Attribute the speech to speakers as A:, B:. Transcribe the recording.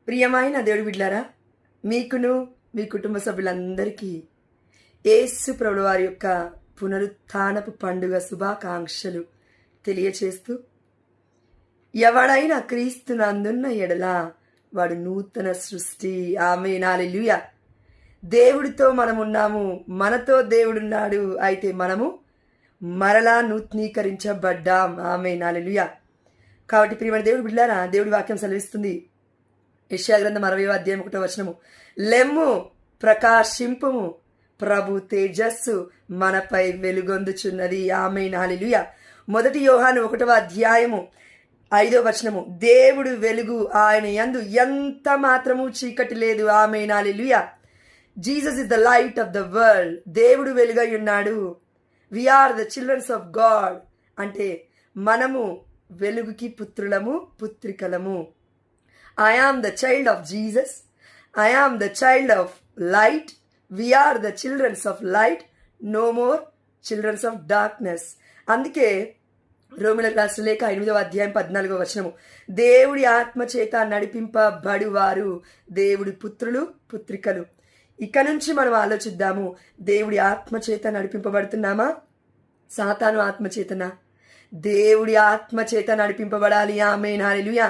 A: ప్రియమైన దేవుడి బిడ్డలారా, మీకును మీ కుటుంబ సభ్యులందరికీ యేసు ప్రభువు వారి యొక్క పునరుత్థానపు పండుగ శుభాకాంక్షలు తెలియచేస్తూ, ఎవడైనా క్రీస్తునందున్న ఎడల వాడు నూతన సృష్టి. ఆమేన్, హల్లెలూయా. దేవుడితో మనమున్నాము, మనతో దేవుడున్నాడు. అయితే మనము మరలా నూతనీకరించబడ్డాం. ఆమేన్, హల్లెలూయా. కాబట్టి ప్రియమైన దేవుడి బిడ్డలారా, దేవుడి వాక్యం సెలవిస్తుంది, యెషయా గ్రంథం 60వ అధ్యాయం 1వ వచనము, లెమ్ము ప్రకాశింపుము, ప్రభు తేజస్సు మనపై వెలుగొందుచున్నది. ఆమేన్, హల్లెలూయా. 1 యోహాను 1వ అధ్యాయము 5వ వచనము, దేవుడు వెలుగు, ఆయన యందు ఎంత మాత్రము చీకటి లేదు. Amen, hallelujah. Jesus is the light of the world. దేవుడు వెలుగై ఉన్నాడు. We are the childrens of God. అంటే మనము వెలుగుకి పుత్రులము, పుత్రికలము. I am the child of Jesus. I am the child of light. We are the children of light. No more children of darkness. అందుకే రోమీయులకు రాసిన లేఖ 8వ అధ్యాయం 14వ వచనము, దేవుడి ఆత్మ చేత నడిపింపబడువారు దేవుడి పుత్రులు, పుత్రికలు. ఇక నుంచి మనం ఆలోచిద్దాము, దేవుడి ఆత్మ చేత నడిపింపబడుతున్నామా, సాతాను ఆత్మ చేతనా? దేవుడి ఆత్మ చేత నడిపింపబడాలి. ఆమేన్, హల్లెలూయా.